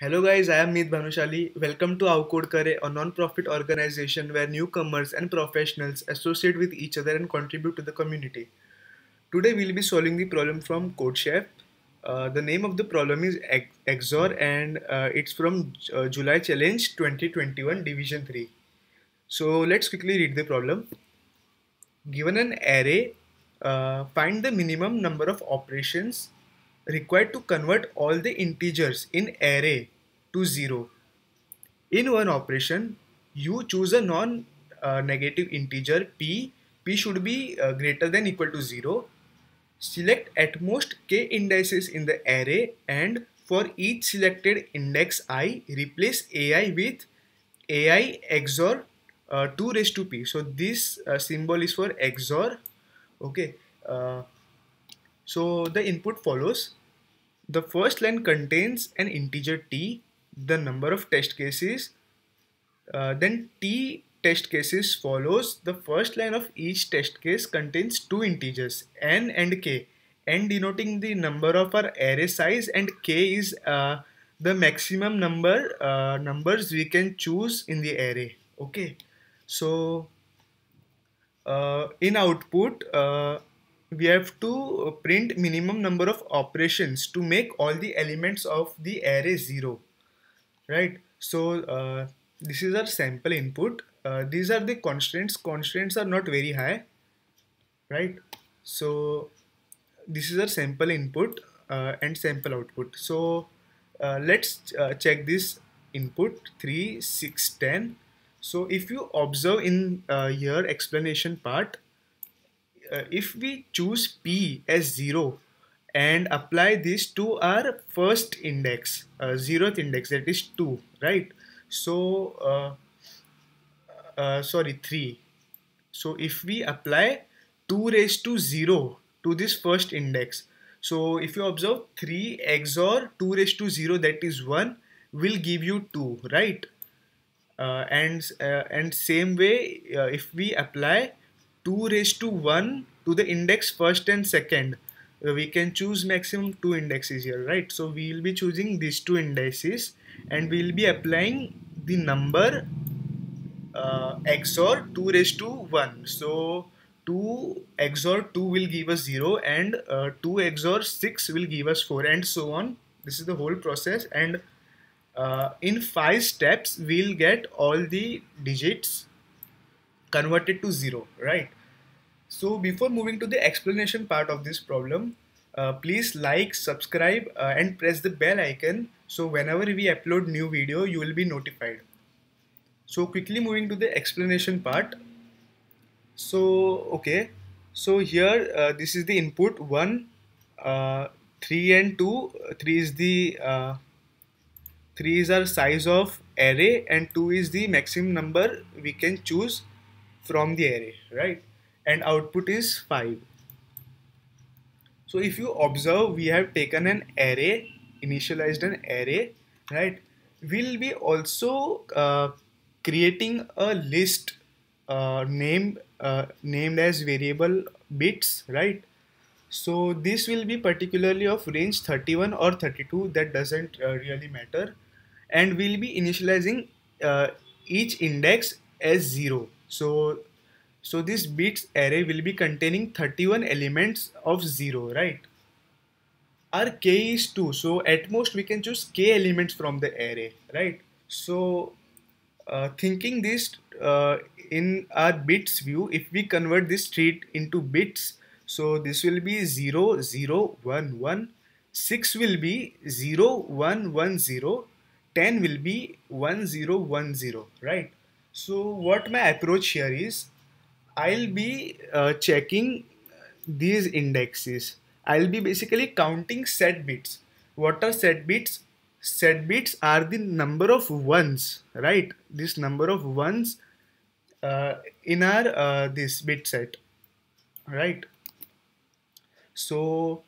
Hello guys, I am Meet Bhanushali. Welcome to Our Code Kare, a non-profit organization where newcomers and professionals associate with each other and contribute to the community. Today we'll be solving the problem from CodeChef. The name of the problem is XOR and it's from July Challenge 2021 Division 3. So let's quickly read the problem. Given an array, find the minimum number of operations required to convert all the integers in array to 0. In one operation, you choose a non-negative integer p. P should be greater than equal to 0. Select at most k indices in the array, and for each selected index I, replace ai with ai XOR 2 raised to p. So this symbol is for XOR. Okay. Uh, so the input follows. The first line contains an integer t, the number of test cases. Then t test cases follows. The first line of each test case contains two integers n and k. N denoting the number of our array size, and k is the maximum numbers we can choose in the array. Okay, so in output we have to print minimum number of operations to make all the elements of the array 0, right? So this is our sample input. These are the constraints are not very high, right? So this is our sample input and sample output. So let's check this input 3 6 10. So if you observe in your explanation part, if we choose p as 0 and apply this to our first index, 0th index, that is 2, right? So sorry, 3. So if we apply 2 raised to 0 to this first index, so if you observe 3 XOR 2 raised to 0, that is 1, will give you 2, right? And same way, if we apply 2 raised to 1 to the index first and second, we can choose maximum 2 indexes here, right? So we will be choosing these 2 indices, and we will be applying the number XOR 2 raised to 1. So 2 XOR 2 will give us 0, and 2 XOR 6 will give us 4, and so on. This is the whole process, and in 5 steps we'll get all the digits converted to 0, right? So before moving to the explanation part of this problem, please like, subscribe, and press the bell icon, so whenever we upload new video you will be notified. So quickly moving to the explanation part. So okay, so here this is the input 1, 3 and 2. 3 is the 3 is our size of array, and 2 is the maximum number we can choose from the array, right? And output is 5. So if you observe, we have taken an array, initialized an array, right? We'll be also creating a list named as variable bits, right? So this will be particularly of range 31 or 32, that doesn't really matter. And we'll be initializing each index as 0. So this bits array will be containing 31 elements of 0, right? Our k is 2, so at most we can choose k elements from the array, right? So thinking this in our bits view, if we convert this straight into bits, so this will be 0 0 1 1, 6 will be 0 1 1 0, 10 will be 1 0 1 0, right? So what my approach here is, I'll be checking these indexes. I'll be basically counting set bits. What are set bits? Set bits are the number of ones, right? This number of ones in our this bit set, right? So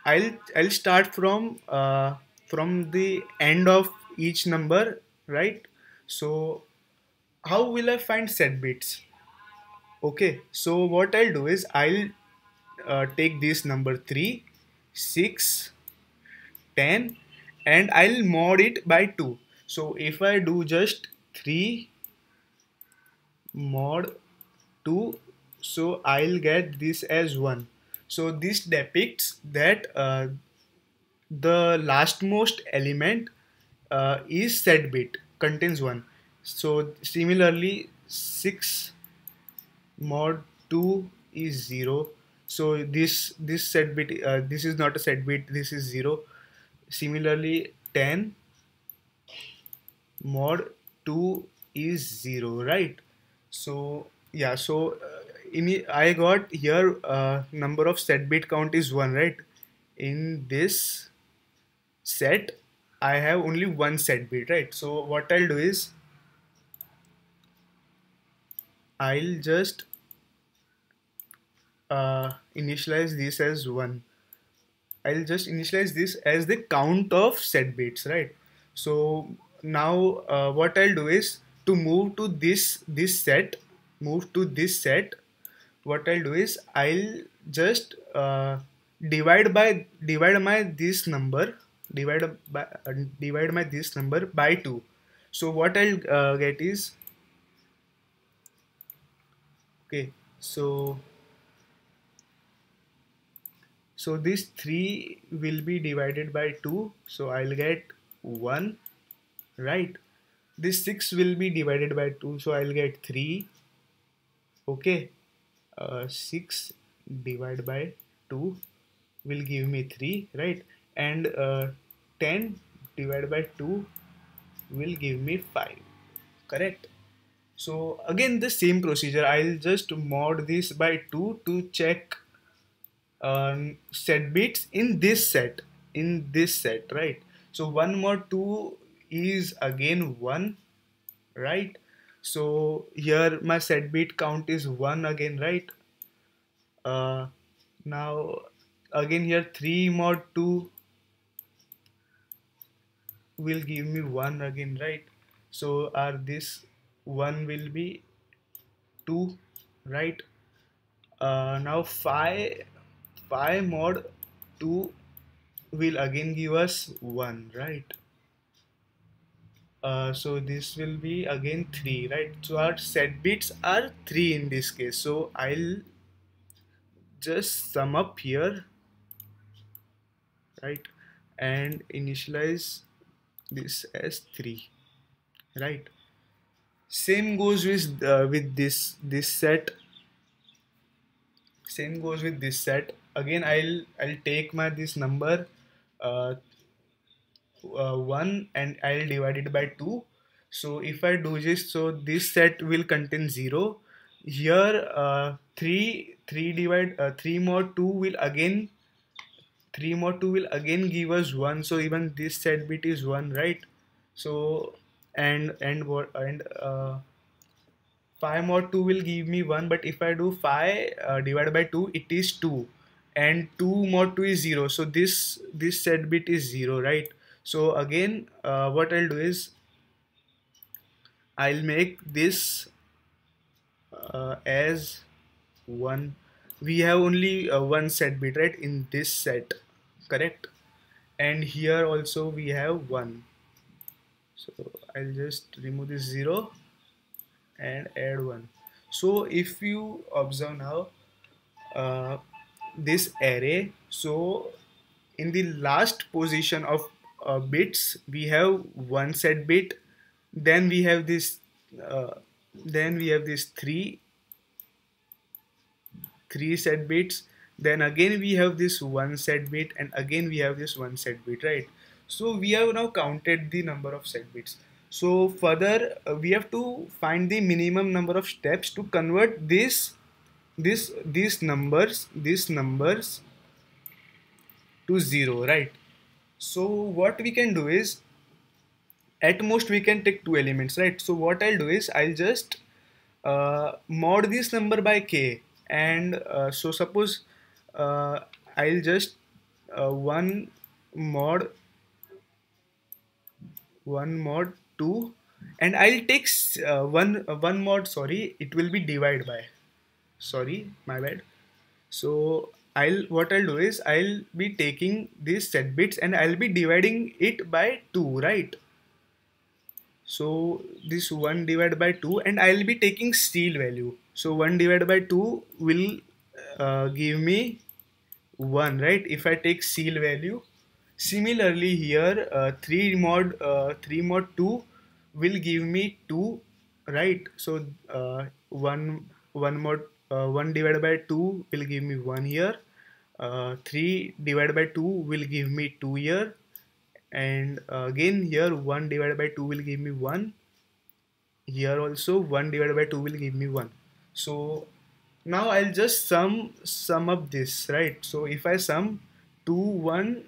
I'll start from the end of each number, right? So how will I find set bits? Okay, so what I'll do is I'll take this number 3, 6, 10, and I'll mod it by 2. So if I do just 3 mod 2, so I'll get this as 1. So this depicts that the lastmost element is set bit contains 1. So similarly 6 mod 2 is 0. So this set bit, this is not a set bit, this is 0. Similarly 10 mod 2 is 0, right? So yeah, so I got here number of set bit count is 1, right? In this set I have only one set bit, right? So what I'll do is I'll just initialize this as 1. I'll just initialize this as the count of set bits, right? So now what I'll do is to move to this set, what I'll do is I'll just divide by divide my this number by 2. So what I'll get is, okay, so this 3 will be divided by 2, so I'll get 1, right? This 6 will be divided by 2, so I'll get 3. Okay, 6 divided by 2 will give me 3, right? And 10 divided by 2 will give me 5, correct? So again the same procedure, I'll just mod this by 2 to check set bits in this set, right? So 1 mod 2 is again 1, right? So here my set bit count is 1 again, right? uh, Now again here 3 mod 2 will give me 1 again, right? So this 1 will be 2, right? Now 5 mod 2 will again give us 1, right? So this will be again 3, right? So our set bits are 3 in this case. So I'll just sum up here, right? And initialize this as 3, right? Same goes with this set. Same goes with this set. Again, I'll take my this number uh, 1 and I'll divide it by 2. So if I do this, so this set will contain 0. Here 3 mod 2 will again 3 mod 2 will again give us 1. So even this set bit is 1, right? So and what and 5 mod 2 will give me 1, but if I do 5 divided by 2, it is 2, and 2 mod 2 is 0. So this set bit is 0, right? So again what I'll do is I'll make this as 1. We have only one set bit, right, in this set, correct? And here also we have 1. So I'll just remove this 0 and add 1. So if you observe now uh, this array, so in the last position of bits we have one set bit, then we have this uh, then we have this three set bits, then again we have this one set bit, and again we have this one set bit, right? So we have now counted the number of set bits. So further we have to find the minimum number of steps to convert these numbers to 0, right? So what we can do is, at most we can take two elements, right? So what I'll do is I'll just mod this number by k, and so suppose I'll just one mod 2, and I'll take one mod, sorry, it will be divide by, sorry, my bad. So I'll do is I'll be taking these set bits and I'll be dividing it by 2, right? So this 1 divided by 2, and I'll be taking steal value. So 1 divided by 2 will give me 1, right? If I take seal value. Similarly here 3 mod 2 will give me 2, right? So 1 mod 1 divided by 2 will give me 1 here. 3 divided by 2 will give me 2 here, and again here 1 divided by 2 will give me 1. Here also 1 divided by 2 will give me 1. So now I'll just sum up this, right? So if I sum 2 1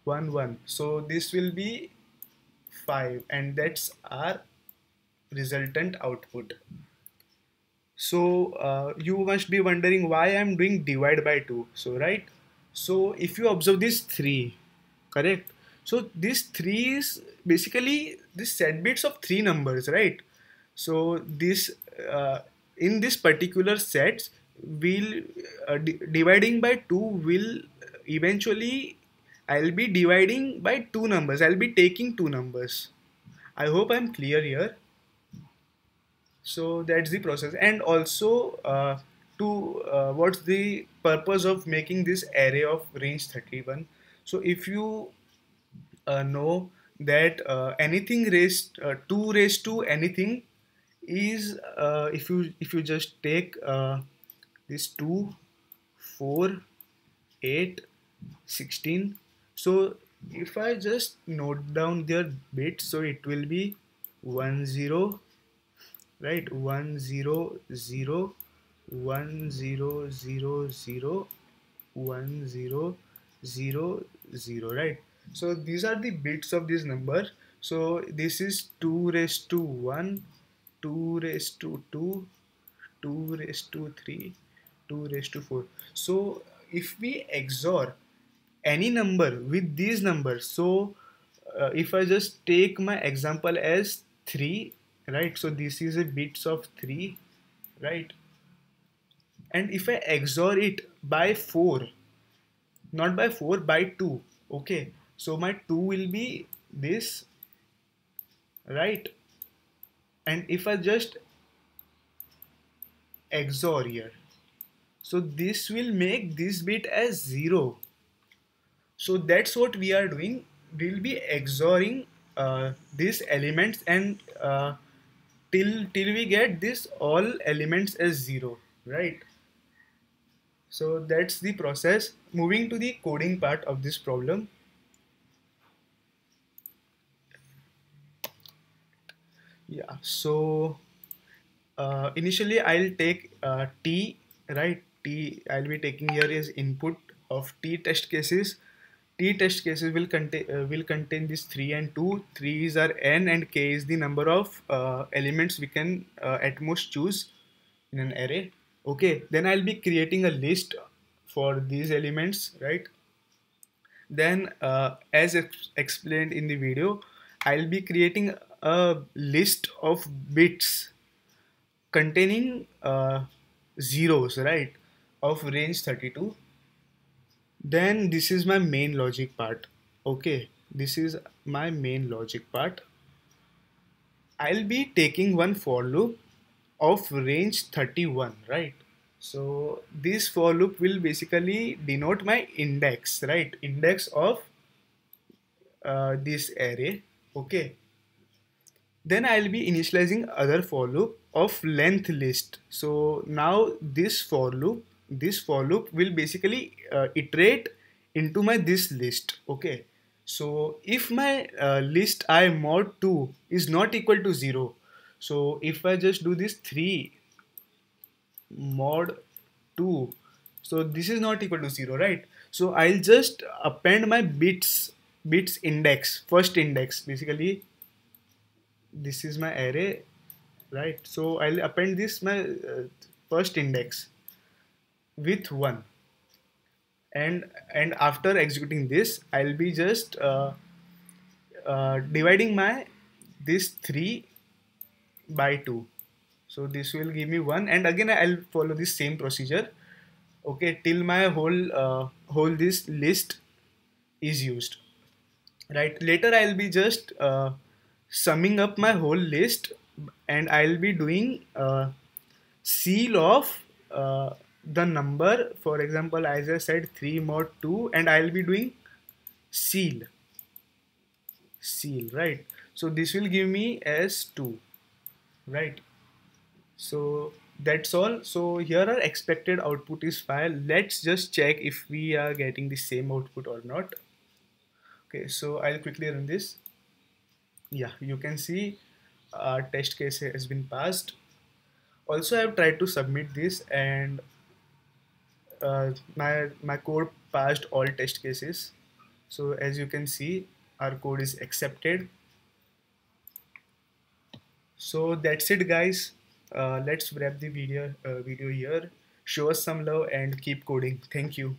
1 1, so this will be 5, and that's our resultant output. So you must be wondering why I'm doing divide by 2. So right, so if you observe this 3, correct? So this 3 is basically this set bits of 3 numbers, right? So this uh, in this particular sets will dividing by 2 will eventually, I'll be dividing by 2 numbers. I'll be taking 2 numbers. I hope I'm clear here. So that's the process. And also to what's the purpose of making this array of range 31? So if you know that anything raised 2 raised to anything is if you just take this 2 4 8 16, so if I just note down their bits, so it will be 1 0, right? 1 0 0 1 0 0 0 1 0 0 0, right? So these are the bits of this number. So this is 2 raised to 1, 2 raised to 2, 2 raised to 3, 2 raised to 4. So if we XOR any number with these numbers, so if I just take my example as 3, right? So this is a bits of 3, right? And if I XOR it by 4, not by 4, by 2, okay? So my 2 will be this, right? And if I just XOR here, so this will make this bit as 0. So that's what we are doing. We'll be XORing these elements, and till we get this all elements as 0, right? So that's the process. Moving to the coding part of this problem. Yeah, so initially I'll take t, right? T I'll be taking here is input of t test cases. T test cases will contain this 3 and 2. 3's are n, and k is the number of elements we can at most choose in an array. Okay, then I'll be creating a list for these elements, right? Then as explained in the video, I'll be creating a list of bits containing zeros, right, of range 32. Then this is my main logic part. Okay, this is my main logic part. I'll be taking one for loop of range 31, right? So this for loop will basically denote my index, right? Index of this array. Okay. Then I'll be initializing other for loop of length list. So now this for loop will basically iterate into my this list. Okay. So if my list I mod 2 is not equal to 0, so if I just do this 3 mod 2, so this is not equal to 0, right? So I'll just append my bits index, first index. Basically this is my array, right? So I'll append this my first index with 1, and after executing this I'll be just dividing my this 3 by 2. So this will give me 1, and again I'll follow the same procedure. okay, till my whole this list is used, right? Later I'll be just summing up my whole list, and I'll be doing seal of the number. For example, as I said, 3 mod 2, and I'll be doing seal, right? So this will give me as 2, right? So that's all. So here our expected output is 5. Let's just check if we are getting the same output or not. Okay, so I'll quickly run this. Yeah, you can see our test case has been passed. Also, I've tried to submit this, and my code passed all test cases. So as you can see, our code is accepted. So that's it, guys. Let's wrap the video here. Show us some love and keep coding. Thank you.